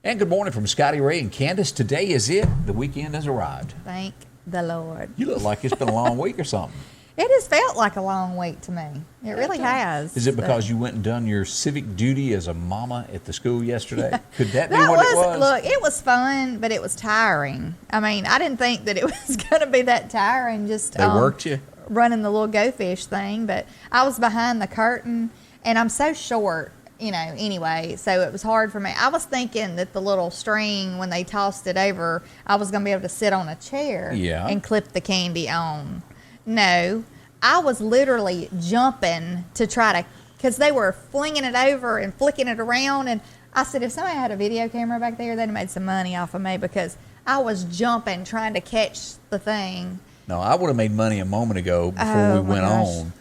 And good morning from Scotty, Ray, and Candace. Today is it. The weekend has arrived. Thank the Lord. You look like it's been a long week or something. It has felt like a long week to me. It really has. Is it because you went and done your civic duty as a mama at the school yesterday? Could that be That what it was? Look, it was fun, but it was tiring. I mean, I didn't think that it was going to be that tiring. Just They worked you? running the little Go Fish thing, but I was behind the curtain, and I'm so short, anyway, so it was hard for me. I was thinking that the little string, when they tossed it over, I was going to be able to sit on a chair and clip the candy on. No, I was literally jumping to try to, because they were flinging it over and flicking it around, and I said, if somebody had a video camera back there, they'd have made some money off of me, because I was jumping, trying to catch the thing. No, I would have made money a moment ago before we went on,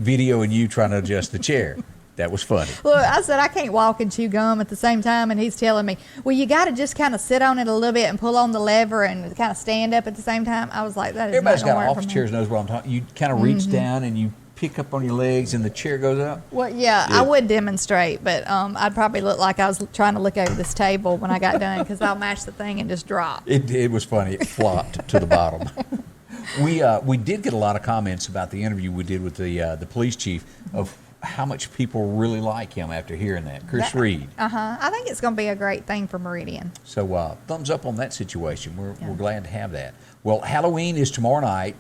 videoing you trying to adjust the chair. That was funny. Look, I said, I can't walk and chew gum at the same time, and he's telling me, well, you got to just kind of sit on it a little bit and pull on the lever and kind of stand up at the same time. I was like, that is Everybody's not got work office for me. chairs knows what I'm talking. You kind of reach down and you pick up on your legs and the chair goes up. Well, yeah, I would demonstrate, but I'd probably look like I was trying to look over this table when I got done, because I'll mash the thing and just drop. It was funny. It flopped to the bottom. We did get a lot of comments about the interview we did with the police chief of how much people really like him after hearing that. Chris Reed. I think it's going to be a great thing for Meridian. So thumbs up on that situation. We're glad to have that. Well, Halloween is tomorrow night.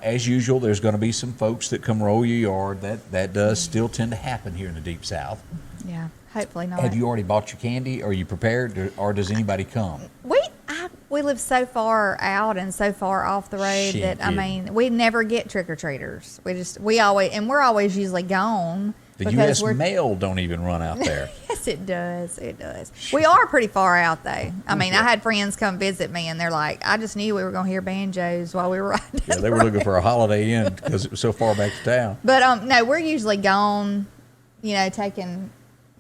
As usual, there's going to be some folks that come roll your yard. That does still tend to happen here in the Deep South. Yeah, hopefully not. Have you already bought your candy? Are you prepared, or does anybody come? We live so far out and so far off the road that I mean, we never get trick-or-treaters. We're always usually gone. The U.S. mail don't even run out there. Yes, it does. It does. We are pretty far out, though. I mean, I had friends come visit me, and they're like, I just knew we were going to hear banjos while we were riding. Yeah, they were looking for a Holiday Inn because it was so far back to town. But, no, we're usually gone, taking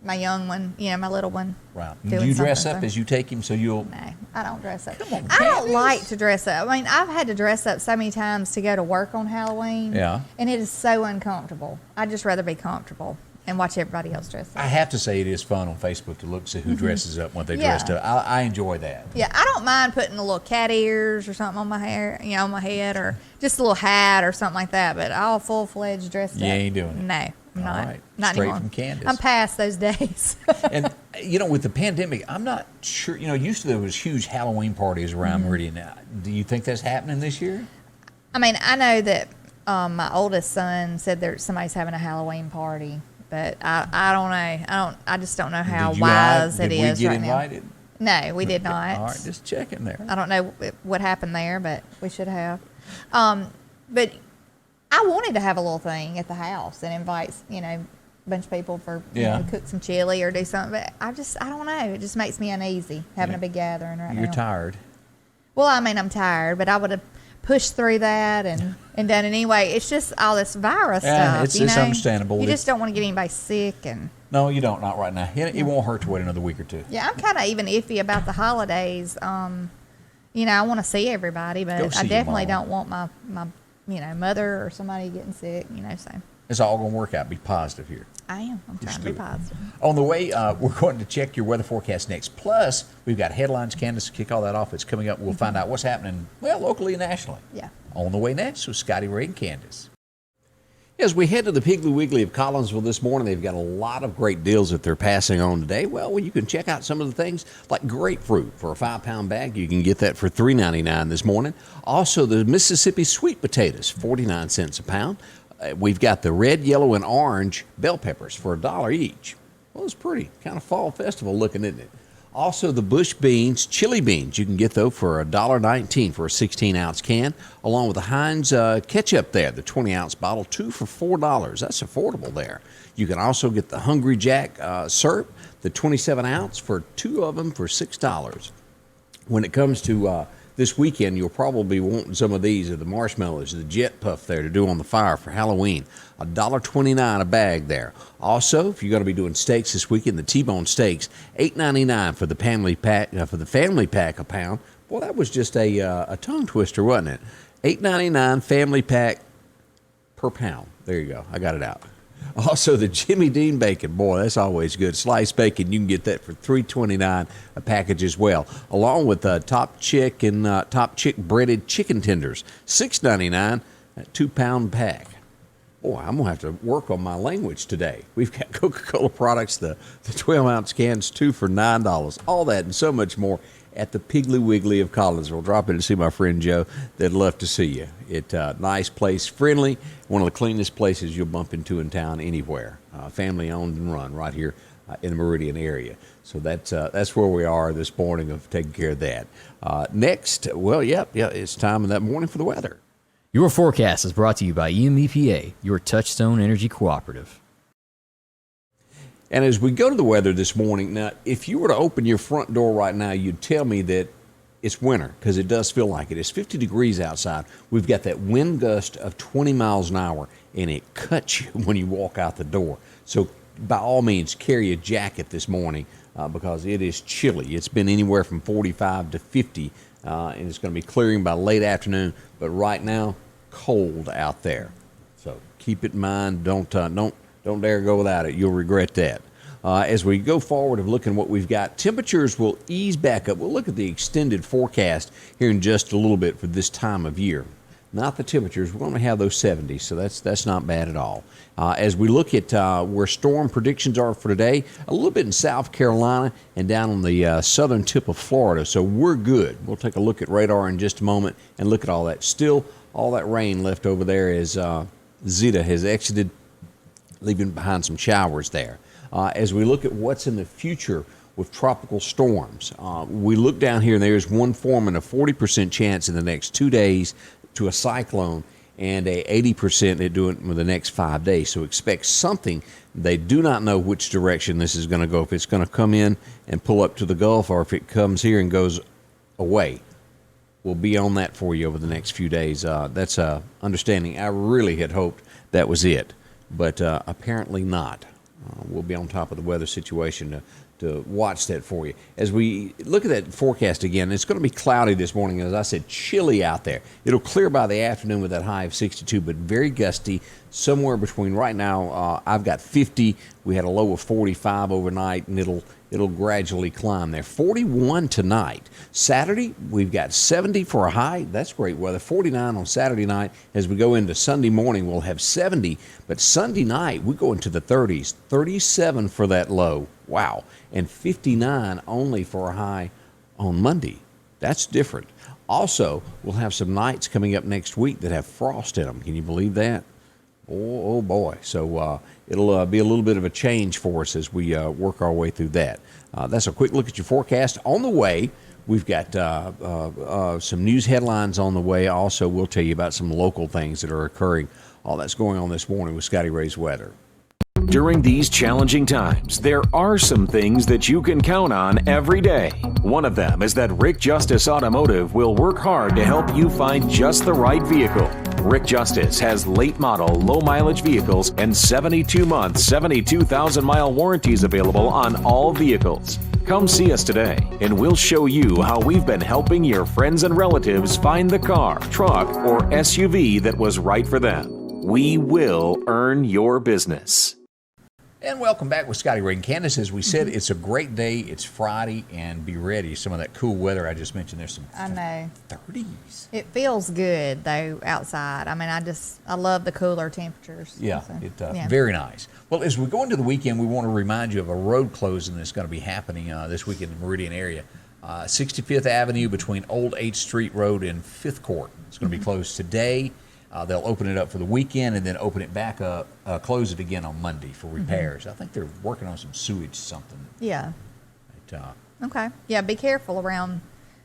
my young one, my little one. Right. Do you dress up as you take him so you'll... No, I don't dress up. Come on, I don't like to dress up. I mean, I've had to dress up so many times to go to work on Halloween. Yeah. And it is so uncomfortable. I'd just rather be comfortable and watch everybody else dress up. I have to say it is fun on Facebook to look see who dresses up when they dressed up. I enjoy that. Yeah, I don't mind putting a little cat ears or something on my hair, on my head, or just a little hat or something like that. But all full-fledged dressed up. You ain't doing it. No, I'm not. All right. Not Straight anymore. from Candace. I'm past those days. And, with the pandemic, I'm not sure. Used to there was huge Halloween parties around Meridian. Now, do you think that's happening this year? I mean, I know that my oldest son said somebody's having a Halloween party, but I don't know. I just don't know how wise it is right now. Did we get invited? No, we did not. All right, just checking there. I don't know what happened there, but we should have. But I wanted to have a little thing at the house and invite, a bunch of people for cook some chili or do something. But I don't know. It just makes me uneasy having a big gathering right now. You're tired. Well, I mean, I'm tired, but I would have pushed through that and done it anyway. It's just all this virus stuff. It's understandable. You just don't want to get anybody sick. No, you don't. Not right now. It won't hurt to wait another week or two. Yeah, I'm kind of even iffy about the holidays. I want to see everybody, but I definitely don't want my mother or somebody getting sick. So it's all going to work out. Be positive here. I am. I'm trying to be positive. On the way, we're going to check your weather forecast next. Plus, we've got headlines, Candace, to kick all that off. It's coming up. We'll find out what's happening, locally and nationally. Yeah. On the way next with Scotty, Ray, and Candace. As we head to the Piggly Wiggly of Collinsville this morning, they've got a lot of great deals that they're passing on today. Well, you can check out some of the things like grapefruit for a 5-pound bag. You can get that for $3.99 this morning. Also, the Mississippi sweet potatoes, 49 cents a pound. We've got the red, yellow, and orange bell peppers for $1 each. Well, it's pretty. Kind of fall festival looking, isn't it? Also, the bush beans, chili beans, you can get those for $1.19 for a 16-ounce can, along with the Heinz ketchup there, the 20-ounce bottle, 2 for $4. That's affordable there. You can also get the Hungry Jack syrup, the 27-ounce, for 2 of them for $6. When it comes to this weekend, you'll probably be wanting some of these, the marshmallows, the jet puff there to do on the fire for Halloween. $1.29 a bag there. Also, if you're going to be doing steaks this weekend, the T-bone steaks, $8.99 for the family pack. A pound. Well, that was just a tongue twister, wasn't it? $8.99 family pack per pound. There you go. I got it out. Also, the Jimmy Dean bacon, boy, that's always good. Sliced bacon, you can get that for $3.29 a package as well, along with Top Chick breaded chicken tenders, $6.99 a 2-pound pack. Boy, I'm going to have to work on my language today. We've got Coca-Cola products, the 12-ounce cans, 2 for $9. All that and so much more at the Piggly Wiggly of Collinsville. Drop in to see my friend Joe. They'd love to see you. It's a nice place, friendly, one of the cleanest places you'll bump into in town anywhere. Family owned and run right here in the Meridian area. So that's where we are this morning of taking care of that. Next, it's time in that morning for the weather. Your forecast is brought to you by EMEPA, your Touchstone Energy Cooperative. And as we go to the weather this morning, now, if you were to open your front door right now, you'd tell me that it's winter, because it does feel like it. It's 50 degrees outside. We've got that wind gust of 20 miles an hour, and it cuts you when you walk out the door. So by all means, carry a jacket this morning because it is chilly. It's been anywhere from 45 to 50, and it's going to be clearing by late afternoon. But right now, cold out there. So keep it in mind. Don't dare go without it. You'll regret that. As we go forward of looking what we've got, temperatures will ease back up. We'll look at the extended forecast here in just a little bit for this time of year. Not the temperatures. We're going to have those 70s, so that's not bad at all. As we look at where storm predictions are for today, a little bit in South Carolina and down on the southern tip of Florida, so we're good. We'll take a look at radar in just a moment and look at all that. Still, all that rain left over there as Zeta has exited, leaving behind some showers there. As we look at what's in the future with tropical storms, we look down here and there's one forming a 40% chance in the next 2 days to a cyclone and a 80% at doing it with the next 5 days. So expect something. They do not know which direction this is going to go, if it's going to come in and pull up to the Gulf or if it comes here and goes away. We'll be on that for you over the next few days. That's understanding. I really had hoped that was it, but apparently not. We'll be on top of the weather situation to watch that for you. As we look at that forecast again, it's going to be cloudy this morning. As I said, chilly out there. It'll clear by the afternoon with that high of 62, but very gusty, somewhere between right now, I've got 50. We had a low of 45 overnight, and it'll gradually climb there. 41 tonight. Saturday, we've got 70 for a high. That's great weather. 49 on Saturday night. As we go into Sunday morning, we'll have 70. But Sunday night, we go into the 30s. 37 for that low. Wow. And 59 only for a high on Monday. That's different. Also, we'll have some nights coming up next week that have frost in them. Can you believe that? Oh boy. So it'll be a little bit of a change for us as we work our way through that. That's a quick look at your forecast. On the way, we've got some news headlines on the way. Also, we'll tell you about some local things that are occurring. All that's going on this morning with Scotty Ray's weather. During these challenging times, there are some things that you can count on every day. One of them is that Rick Justice Automotive will work hard to help you find just the right vehicle. Rick Justice has late model, low mileage vehicles and 72-month, 72,000-mile warranties available on all vehicles. Come see us today, and we'll show you how we've been helping your friends and relatives find the car, truck, or SUV that was right for them. We will earn your business. And welcome back with Scotty Ray and Candace. As we said, it's a great day. It's Friday, and be ready. Some of that cool weather I just mentioned. There's some I know 30s. it feels good though outside. I mean, I love the cooler temperatures. Yeah, So, very nice. Well, as we go into the weekend, we want to remind you of a road closing that's going to be happening this weekend in the Meridian area. 65th Avenue between Old 8th Street Road and 5th Court. It's going to be closed today. They'll open it up for the weekend and then open it back up, close it again on Monday for repairs. I think they're working on some sewage something. Yeah. But, Okay. Yeah, be careful around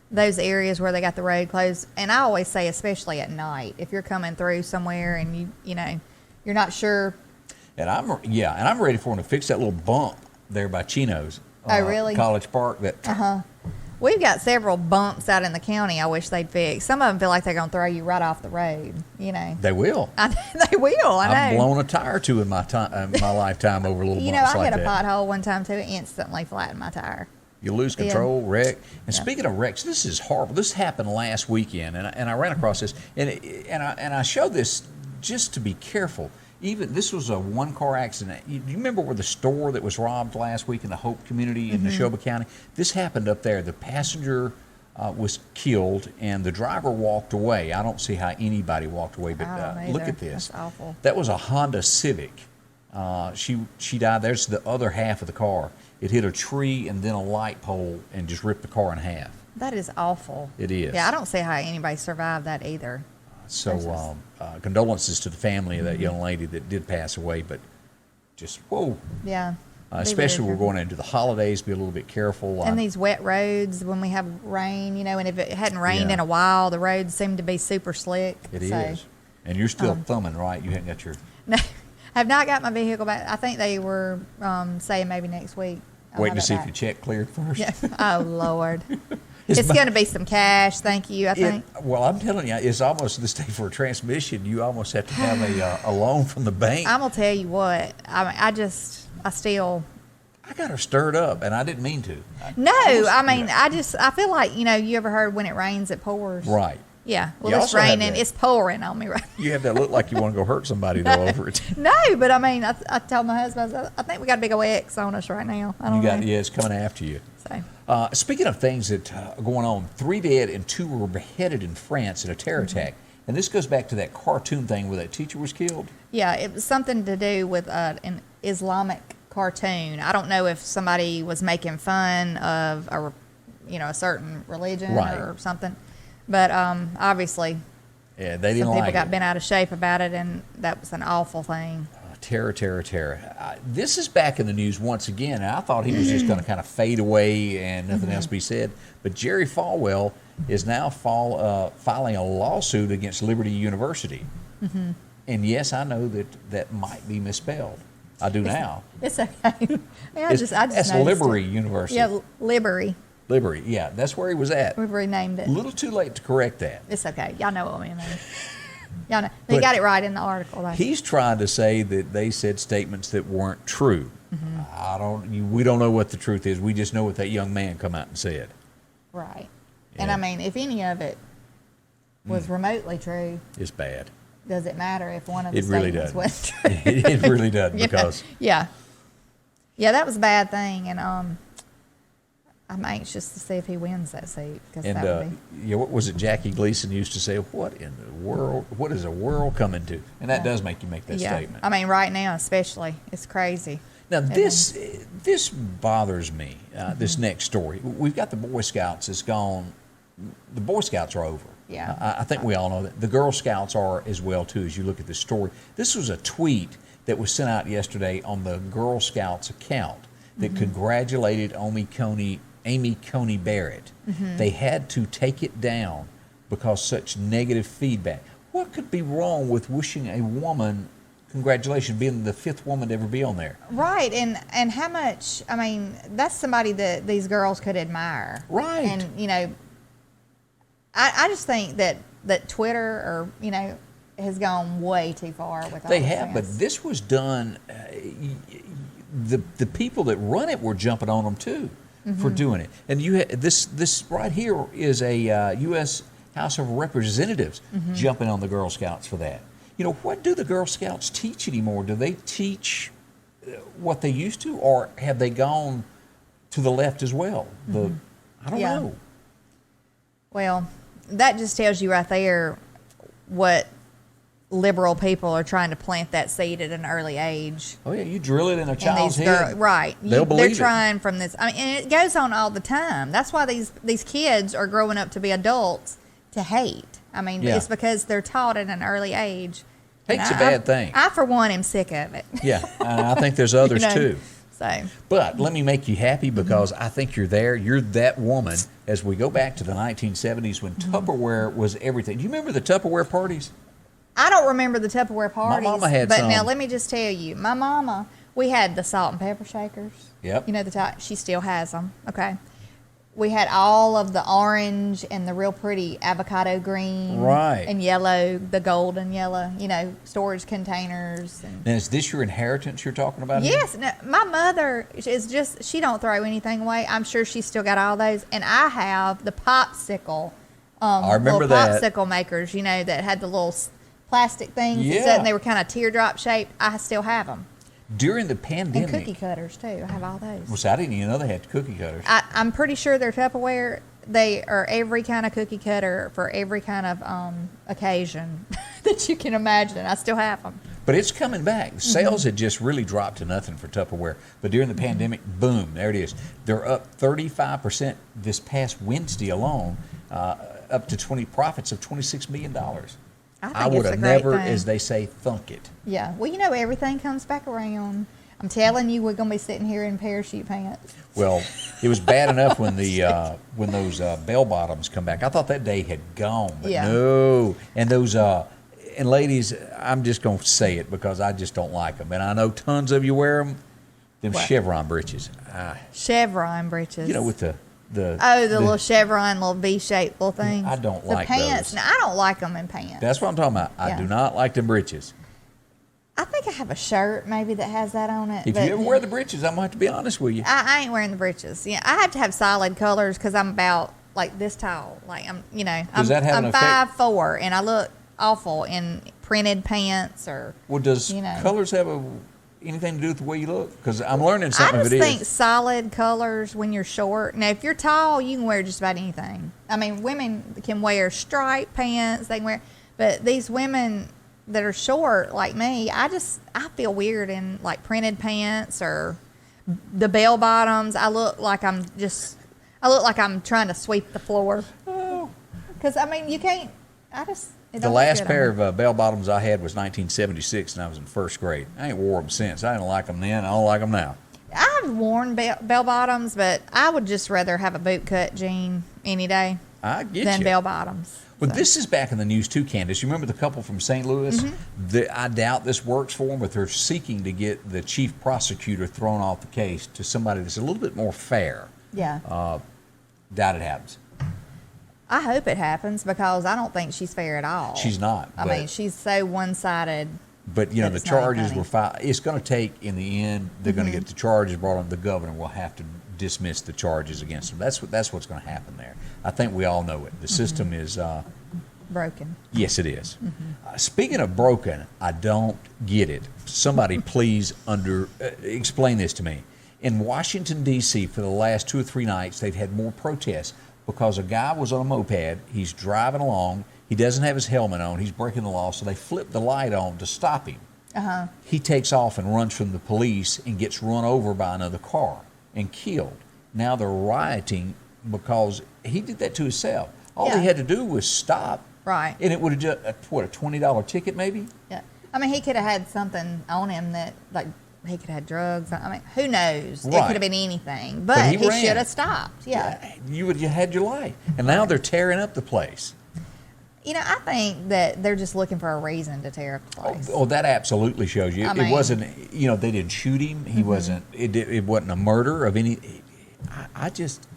those areas where they got the road closed. And I always say, especially at night, if you're coming through somewhere and you're not sure. and I'm ready for them to fix that little bump there by Chino's. Oh, really? College Park. We've got several bumps out in the county I wish they'd fix. Some of them feel like they're going to throw you right off the road, They will. They will, I know. I've blown a tire or two in my lifetime over little bumps I like hit a that. pothole one time, too. It instantly flattened my tire. You lose control, wreck. And Yeah. speaking of wrecks, this is horrible. This happened last weekend, and I ran across this, and I showed this just to be careful. Even this was a one-car accident. You remember where the store that was robbed last week in the Hope community in Neshoba County? This happened up there. The passenger was killed, and the driver walked away. I don't see how anybody walked away, but look at this. That's awful. That was a Honda Civic. She died. There's the other half of the car. It hit a tree and then a light pole and just ripped the car in half. That is awful. It is. Yeah, I don't see how anybody survived that either. So condolences to the family of that young lady that did pass away, but just, whoa. Yeah. Especially we're going into the holidays, be a little bit careful. And these wet roads when we have rain, and if it hadn't rained in a while, the roads seem to be super slick. It is. And you're still thumbing, right? You haven't got your... No, I've not got my vehicle back. I think they were saying maybe next week. Waiting to see if your check cleared first? Yeah. Oh, Lord. It's going to be some cash, thank you, I think. Well, I'm telling you, it's almost this day for a transmission. You almost have to have a loan from the bank. I'm going to tell you what. I got her stirred up, and I didn't mean to. I feel like, you ever heard when it rains, it pours? Right. Yeah. Well, it's raining. It's pouring on me right now. You have that look like you want to go hurt somebody, though, over it. No, but I told my husband, I think we got a big old X on us right now. I don't know. Yeah, it's coming after you. So. Speaking of things that are going on, 3 dead and 2 were beheaded in France in a terror attack. And this goes back to that cartoon thing where that teacher was killed. Yeah, it was something to do with an Islamic cartoon. I don't know if somebody was making fun of a certain religion or something. But obviously, they didn't some people like got bent out of shape about it, and that was an awful thing. Terror. This is back in the news once again, and I thought he was just going to kind of fade away and nothing else be said. But Jerry Falwell is now filing a lawsuit against Liberty University. And yes, I know that might be misspelled. I do now. It's okay. Yeah, I just that's Liberty University. Yeah, Liberty. Liberty, yeah, that's where he was at. We've renamed it. A little too late to correct that. It's okay. Y'all know what I mean. Y'all know. They got it right in the article. He's trying to say that they said statements that weren't true. We don't know what the truth is. We just know what that young man come out and said. Right. Yeah. And I mean, if any of it was remotely true, it's bad. Does it matter if one of the statements was true? It really doesn't because... Yeah, that was a bad thing, and I'm anxious to see if he wins that seat. What was it Jackie Gleason used to say? What in the world? What is the world coming to? And that does make you make that statement. I mean, right now especially, it's crazy. Now this bothers me. This next story, we've got the Boy Scouts has gone. The Boy Scouts are over. Yeah, I think we all know that. The Girl Scouts are as well too. As you look at this story, this was a tweet that was sent out yesterday on the Girl Scouts account that congratulated Amy Coney Barrett. They had to take it down because such negative feedback. What could be wrong with wishing a woman congratulations, being the 5th woman to ever be on there? Right, and how much, I mean, that's somebody that these girls could admire. Right. And, I just think that Twitter has gone way too far with all They this have, but this was done, the people that run it were jumping on them too. For doing it. And this right here is a U.S. House of Representatives jumping on the Girl Scouts for that. What do the Girl Scouts teach anymore? Do they teach what they used to, or have they gone to the left as well? I don't know. Well, that just tells you right there what liberal people are trying to plant that seed at an early age. Oh yeah, you drill it in a child's head, right? They'll believe They're trying from this. I mean, and it goes on all the time. That's why these kids are growing up to be adults to hate. I mean, it's because they're taught at an early age. Hate's a bad thing. I, for one, am sick of it. Yeah, I think there's others too. So, but let me make you happy because I think you're there. You're that woman. As we go back to the 1970s when Tupperware was everything. Do you remember the Tupperware parties? I don't remember the Tupperware parties. My mama had but some. Now let me just tell you, my mama, we had the salt and pepper shakers. Yep. The type. She still has them. Okay. We had all of the orange and the real pretty avocado green. Right. And yellow, the golden yellow, storage containers. And now, is this your inheritance you're talking about? Yes. No, my mother is she don't throw anything away. I'm sure she's still got all those. And I have the popsicle. I remember little that. popsicle makers, that had the little plastic things that Yeah. said, and they were kind of teardrop shaped. I still have them. During the And pandemic. cookie cutters, too. I have all those. Well, see, I didn't even know they had cookie cutters. I'm pretty sure they're Tupperware. They are every kind of cookie cutter for every kind of occasion that you can imagine. I still have them. But it's coming back. Mm-hmm. Sales had just really dropped to nothing for Tupperware. But during the pandemic, boom, there it is. They're up 35% this past Wednesday alone, up to profits of $26 million. I think would it's a have great never, thing. as they say, thunk it. Yeah. Well, you know, everything comes back around. I'm telling you, we're going to be sitting here in parachute pants. Well, it was bad enough when when those bell bottoms come back. I thought that day had gone, but Yeah. no. And those and ladies, I'm just gonna say it because I just don't like them, and I know tons of you wear them. Them What? chevron breeches, Chevron breeches. you know, with the the little chevron, little V-shaped little things. I don't the like pants. those. Now, I don't like them in pants. That's what I'm talking about. I Yeah. do not like them breeches. I think I have a shirt maybe that has that on it. If but you ever wear the breeches, I'm gonna have to be honest with you. I ain't wearing the breeches. Yeah, I have to have solid colors because I'm about like this tall. Like I'm, Does that have an I'm effect? 5'4" and I look awful in printed pants or. Well, does you know. colors have anything to do with the way you look? Because I'm learning I something just if it think is. solid colors when you're short. Now, if you're tall, you can wear just about anything. I mean, women can wear striped pants. They can wear, but these women that are short like me, I feel weird in like printed pants or the bell bottoms. I look like I'm trying to sweep the floor. Oh. Because I mean, you can't. It The don't look last good pair on me. of bell bottoms I had was 1976, and I was in first grade. I ain't wore them since. I didn't like them then. I don't like them now. I've worn bell bottoms, but I would just rather have a boot cut jean any day I get than you. bell bottoms. Well, So. this is back in the news too, Candace. You remember the couple from St. Louis? Mm-hmm. I doubt this works for them, but they're seeking to get the chief prosecutor thrown off the case to somebody that's a little bit more fair. Yeah. Doubt it happens. I hope it happens because I don't think she's fair at all. She's not, I but- mean, she's so one-sided. But, you know, That the it's not charges funny. were filed. It's going to take, in the end, they're going to get the charges brought on. The governor will have to dismiss the charges against them. That's what's going to happen there. I think we all know it. The system is, Broken. yes, it is. Speaking of broken, I don't get it. Somebody please explain this to me. In Washington, D.C., for the last 2 or 3 nights, they've had more protests because a guy was on a moped. He's driving along. He doesn't have his helmet on. He's breaking the law, so they flip the light on to stop him. Uh-huh. He takes off and runs from the police and gets run over by another car and killed. Now they're rioting because he did that to himself. All Yeah. he had to do was stop. Right. And it would have just, a $20 ticket maybe? Yeah. I mean, he could have had something on him that, like, he could have had drugs. I mean, who knows? It Right. could have been anything. But, But he he ran. should have stopped. Yeah. You would have had your life. And now they're tearing up the place. You know, I think that they're just looking for a reason to tear up the place. Oh, that absolutely shows you. I It mean- wasn't, they didn't shoot him. He wasn't, it wasn't a murder of any, I just,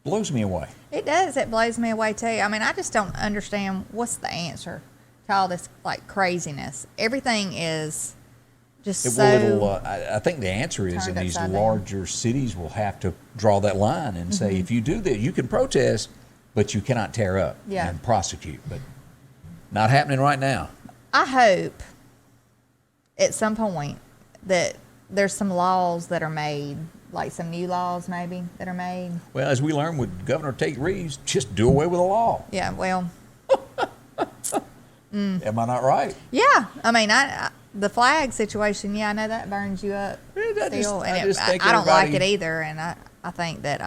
blows me away. It does. It blows me away, too. I mean, I just don't understand what's the answer to all this, like, craziness. Everything is just I think the answer is in turned these upside down. larger cities will have to draw that line and say, if you do that, you can protest, but you cannot tear up Yeah. and prosecute. But not happening right now. I hope at some point that there's some laws that are made, like some new laws maybe that are made. Well, as we learned with Governor Tate Reeves, just do away with the law. Yeah, well, Am I not right? yeah. I mean, the flag situation, yeah, I know that burns you up Yeah, still. I And just think I don't like it everybody- either. And I think that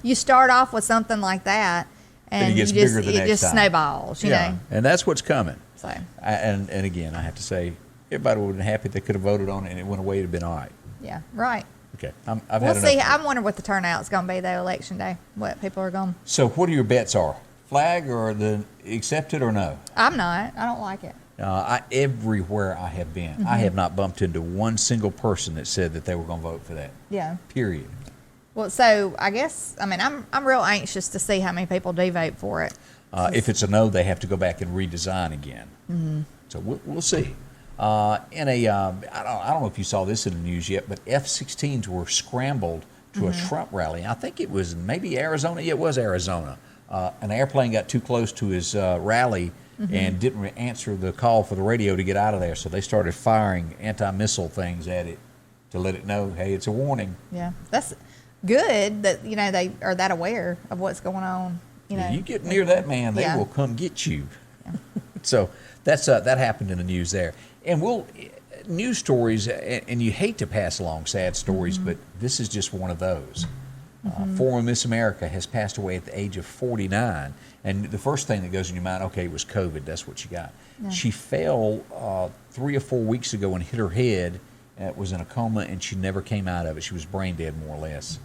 you start off with something like that and it gets you just, bigger the it next just time. snowballs, you know. And that's what's coming. So, And again, I have to say, everybody would have been happy if they could have voted on it and it went away. It'd have been all right. yeah, right. Okay, I've We'll had see. enough. I wonder what the turnout's going to be, though, election day, what people are going. So, what are your bets are? Flag or the accepted or no? I'm not. I don't like it. Everywhere I have been, I have not bumped into one single person that said that they were going to vote for that. Yeah. Period. Well, so I guess, I mean, I'm real anxious to see how many people do vote for it. If it's a no, they have to go back and redesign again. Mm-hmm. So we'll see. I don't know if you saw this in the news yet, but F-16s were scrambled to a Trump rally. I think it was maybe Arizona. Yeah, it was Arizona. An airplane got too close to his rally, and didn't answer the call for the radio to get out of there. So they started firing anti-missile things at it to let it know, hey, it's a warning. Yeah, that's good that they are that aware of what's going on. You get near that man, they will come get you. Yeah. So that happened in the news there, and news stories, and you hate to pass along sad stories, but this is just one of those. Former Miss America has passed away at the age of 49, and the first thing that goes in your mind, okay, it was COVID. That's what she got. Yeah. She fell 3 or 4 weeks ago and hit her head. Was in a coma, and she never came out of it. She was brain dead, more or less.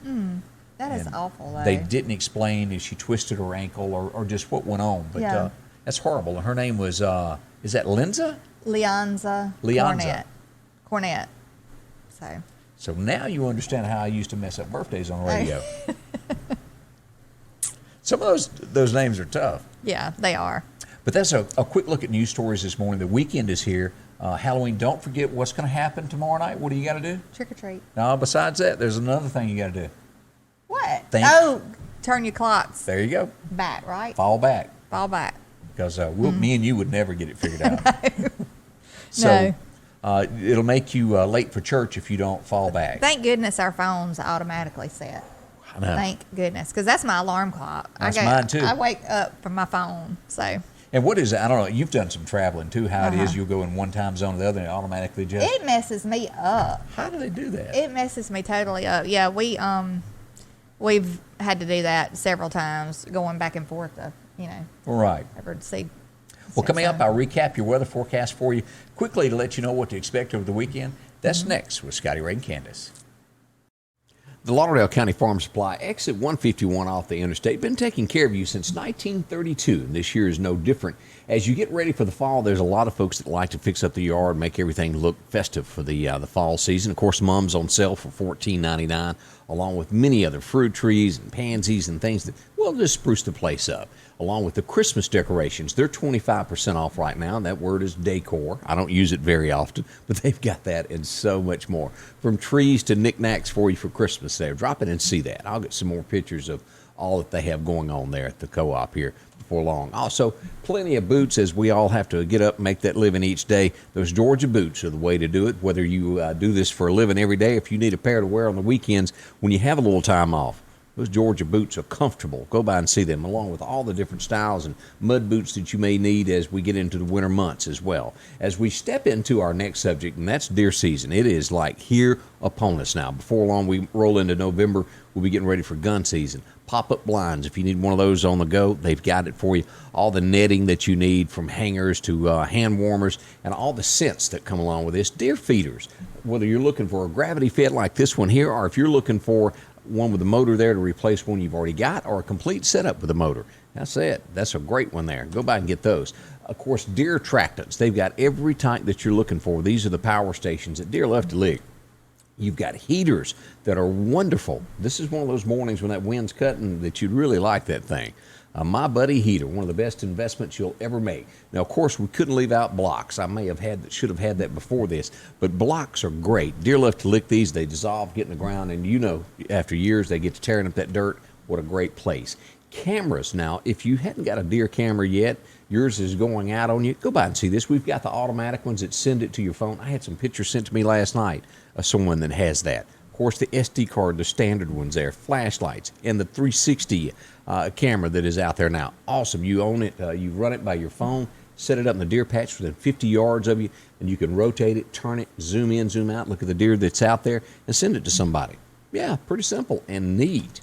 That is awful, though. They didn't explain if she twisted her ankle or just what went on, but that's horrible. Her name was, is that Linza? Leonza. Cornett. So now you understand how I used to mess up birthdays on the radio. Some of those names are tough. Yeah, they are. But that's a quick look at news stories this morning. The weekend is here. Halloween, don't forget what's going to happen tomorrow night. What do you got to do? Trick or treat. No, besides that, there's another thing you got to do. What? Think. Turn your clocks. There you go. Back, right? Fall back. Because me and you would never get it figured out. So it'll make you late for church if you don't fall back. Thank goodness our phones automatically set. I know. Thank goodness, because that's my alarm clock. That's mine too. I wake up from my phone, so. And what is it? I don't know. You've done some traveling too. How it is, you'll go in one time zone to the other and it automatically adjusts. It messes me up. How do they do that? It messes me totally up. Yeah, we've had to do that several times, going back and forth to, Right. ever see. Well, coming up, I'll recap your weather forecast for you quickly to let you know what to expect over the weekend. That's next with Scotty, Ray, and Candace. The Lauderdale County Farm Supply, exit 151 off the interstate, been taking care of you since 1932, and this year is no different. As you get ready for the fall, there's a lot of folks that like to fix up the yard, make everything look festive for the fall season. Of course, Mum's on sale for $14.99, along with many other fruit trees and pansies and things that will just spruce the place up. Along with the Christmas decorations, they're 25% off right now, and that word is decor. I don't use it very often, but they've got that and so much more. From trees to knickknacks for you for Christmas there. Drop in and see that. I'll get some more pictures of all that they have going on there at the co-op here before long. Also, plenty of boots, as we all have to get up and make that living each day. Those Georgia boots are the way to do it, whether you do this for a living every day, if you need a pair to wear on the weekends when you have a little time off. Those Georgia boots are comfortable. Go by and see them, along with all the different styles and mud boots that you may need as we get into the winter months as well. As we step into our next subject, and that's deer season. It is like here upon us now. Before long, we roll into November. We'll be getting ready for gun season. Pop-up blinds, if you need one of those on the go, they've got it for you. All the netting that you need, from hangers to hand warmers, and all the scents that come along with this. Deer feeders, whether you're looking for a gravity fed like this one here, or if you're looking for one with a motor there to replace one you've already got, or a complete setup with a motor. That's it. That's a great one there. Go by and get those. Of course, Deer attractants. They've got every type that you're looking for. These are the power stations that Deer love to lick. You've got heaters that are wonderful. This is one of those mornings when that wind's cutting that you'd really like that thing. My Buddy heater, one of the best investments you'll ever make. Now, of course, we couldn't leave out blocks. Should have had that before this, but blocks are great. Deer love to lick these. They dissolve, get in the ground, and after years, they get to tearing up that dirt. What a great place. Cameras. Now, if you hadn't got a Deer camera yet, yours is going out on you, go by and see this. We've got the automatic ones that send it to your phone. I had some pictures sent to me last night of someone that has that. Of course, the SD card, the standard ones there, flashlights, and the 360 camera that is out there now. Awesome. You own it. You run it by your phone, set it up in the deer patch within 50 yards of you, and you can rotate it, turn it, zoom in, zoom out, look at the deer that's out there, and send it to somebody. Yeah, pretty simple and neat.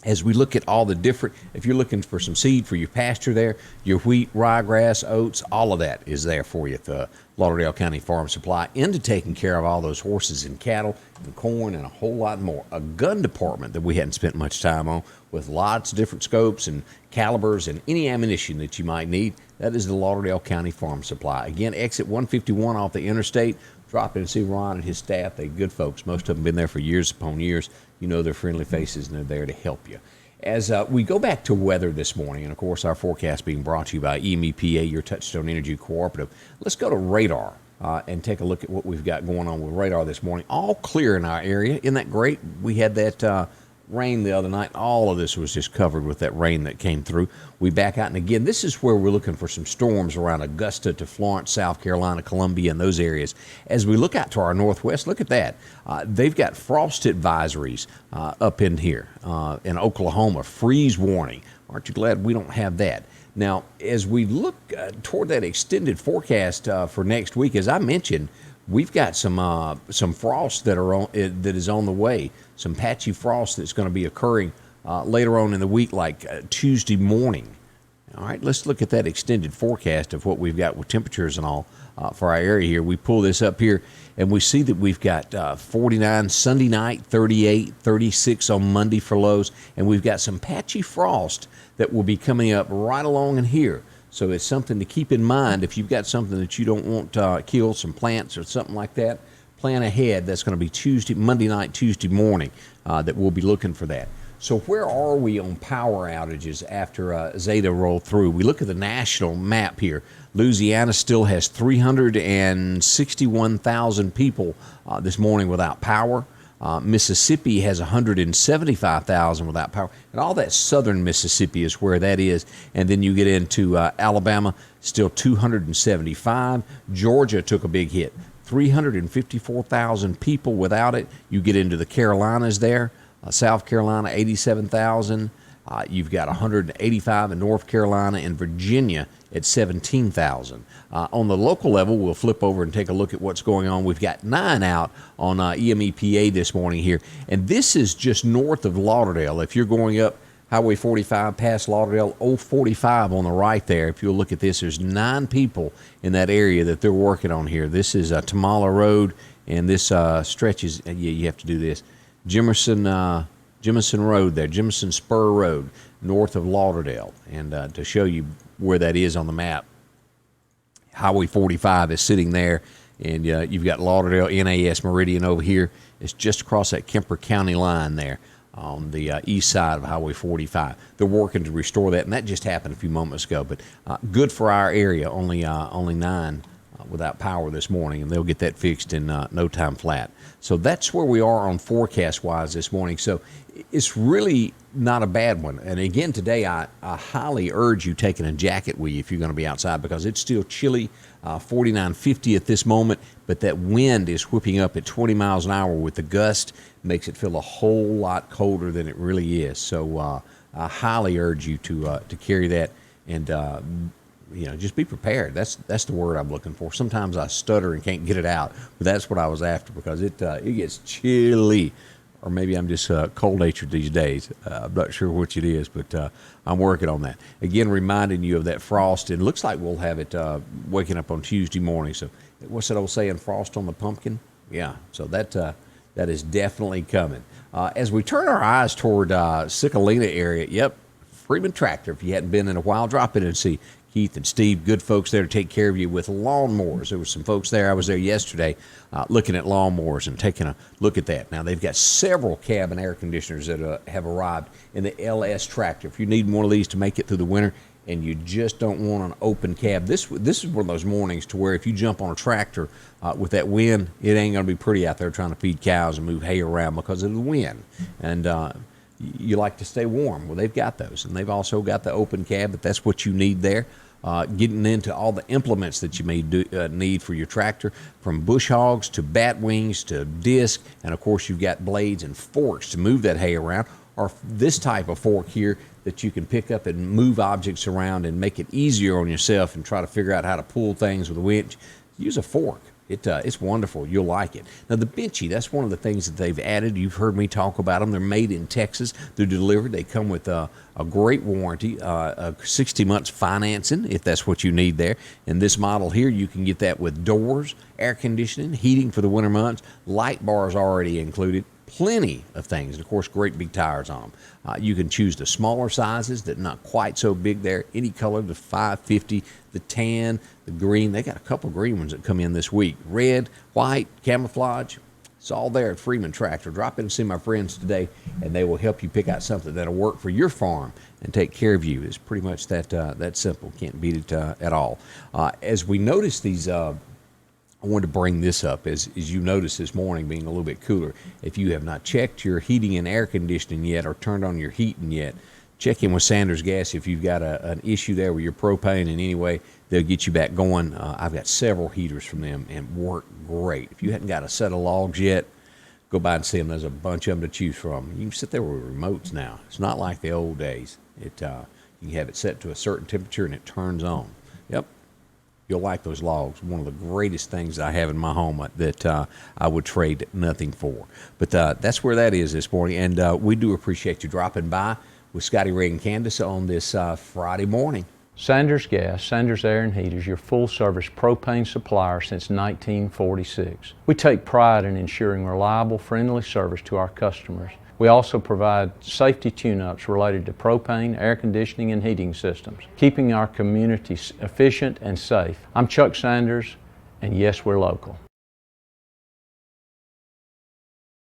As we look at all the different, if you're looking for some seed for your pasture there, your wheat, ryegrass, oats, all of that is there for you at the Lauderdale County Farm Supply, into taking care of all those horses and cattle and corn and a whole lot more. A gun department that we hadn't spent much time on, with lots of different scopes and calibers and any ammunition that you might need. That is the Lauderdale County Farm Supply. Again, exit 151 off the interstate. Drop in and see Ron and his staff. They're good folks. Most of them been there for years upon years. You know, they're friendly faces, and they're there to help you. As we go back to weather this morning, and of course our forecast being brought to you by EMEPA, your Touchstone Energy Cooperative, let's go to radar and take a look at what we've got going on with radar this morning. All clear in our area. Isn't that great? We had that rain the other night. All of this was just covered with that rain that came through. We back out, and again, this is where we're looking for some storms around Augusta to Florence, South Carolina, Columbia, and those areas. As we look out to our northwest, look at that. They've got frost advisories up in here. In Oklahoma, freeze warning. Aren't you glad we don't have that? Now, as we look toward that extended forecast for next week, as I mentioned, we've got some frost that is on the way. Some patchy frost that's going to be occurring later on in the week, like Tuesday morning. All right, let's look at that extended forecast of what we've got with temperatures and all for our area here. We pull this up here, and we see that we've got 49 Sunday night, 38, 36 on Monday for lows, and we've got some patchy frost that will be coming up right along in here. So it's something to keep in mind if you've got something that you don't want to kill, some plants or something like that. Plan ahead. That's going to be Monday night, Tuesday morning that we'll be looking for that. So where are we on power outages after Zeta rolled through? We look at the national map here. Louisiana still has 361,000 people this morning without power. Mississippi has 175,000 without power. And all that southern Mississippi is where that is. And then you get into Alabama, still 275. Georgia took a big hit. 354,000 people without it. You get into the Carolinas there. South Carolina, 87,000. You've got 185 in North Carolina and Virginia at 17,000. On the local level, we'll flip over and take a look at what's going on. We've got 9 out on EMEPA this morning here. And this is just north of Lauderdale. If you're going up Highway 45 past Lauderdale, 045 on the right there. If you'll look at this, there's 9 people in that area that they're working on here. This is Tamala Road, and this stretches, you have to do this, Jimerson Road there, Jimerson Spur Road, north of Lauderdale. And to show you where that is on the map, Highway 45 is sitting there, and you've got Lauderdale NAS Meridian over here. It's just across that Kemper County line there on the east side of Highway 45. They're working to restore that, and that just happened a few moments ago. But good for our area, only 9 without power this morning, and they'll get that fixed in no time flat. So that's where we are on forecast-wise this morning. So it's really not a bad one. And again, today I highly urge you taking a jacket with you if you're going to be outside, because it's still chilly, 49.50 at this moment, but that wind is whipping up at 20 miles an hour with the gust, makes it feel a whole lot colder than it really is. So I highly urge you to carry that, and just be prepared. That's the word I'm looking for. Sometimes I stutter and can't get it out, but that's what I was after, because it gets chilly. Or maybe I'm just cold-natured these days. I'm not sure which it is, but I'm working on that. Again, reminding you of that frost, and it looks like we'll have it waking up on Tuesday morning. So what's that old saying, frost on the pumpkin? Yeah, so that is definitely coming. As we turn our eyes toward Cicalina area, yep, Freeman Tractor. If you hadn't been in a while, drop in and see Keith and Steve, good folks there to take care of you with lawnmowers. There were some folks there. I was there yesterday looking at lawnmowers and taking a look at that. Now, they've got several cab and air conditioners that have arrived in the LS Tractor. If you need one of these to make it through the winter and you just don't want an open cab, this is one of those mornings to where if you jump on a tractor with that wind, it ain't going to be pretty out there trying to feed cows and move hay around because of the wind. And you like to stay warm. Well, they've got those. And they've also got the open cab, but that's what you need there. Getting into all the implements that you may need for your tractor, from bush hogs to bat wings to disc, and of course you've got blades and forks to move that hay around, or this type of fork here that you can pick up and move objects around and make it easier on yourself and try to figure out how to pull things with a winch. Use a fork. It's wonderful. You'll like it. Now, the Benchy, that's one of the things that they've added. You've heard me talk about them. They're made in Texas. They're delivered. They come with a great warranty, 60 months financing, if that's what you need there. And this model here, you can get that with doors, air conditioning, heating for the winter months, light bars already included, plenty of things. And, of course, great big tires on them. You can choose the smaller sizes that are not quite so big there. Any color, the 550, the tan, the green. They got a couple green ones that come in this week. Red, white, camouflage. It's all there at Freeman Tractor. Drop in and see my friends today, and they will help you pick out something that'll work for your farm and take care of you. It's pretty much that simple. Can't beat it at all. As we notice these I wanted to bring this up as you noticed this morning being a little bit cooler. If you have not checked your heating and air conditioning yet or turned on your heating yet, check in with Sanders Gas if you've got an issue there with your propane in any way. They'll get you back going. I've got several heaters from them and work great. If you hadn't got a set of logs yet, go by and see them. There's a bunch of them to choose from. You can sit there with remotes now. It's not like the old days. You can have it set to a certain temperature and it turns on. Yep. You'll like those logs. One of the greatest things I have in my home that I would trade nothing for. But that's where that is this morning. And we do appreciate you dropping by with Scotty, Ray, and Candace on this Friday morning. Sanders Gas, Sanders Air and Heat is your full-service propane supplier since 1946. We take pride in ensuring reliable, friendly service to our customers. We also provide safety tune-ups related to propane, air conditioning, and heating systems, keeping our communities efficient and safe. I'm Chuck Sanders, and yes, we're local.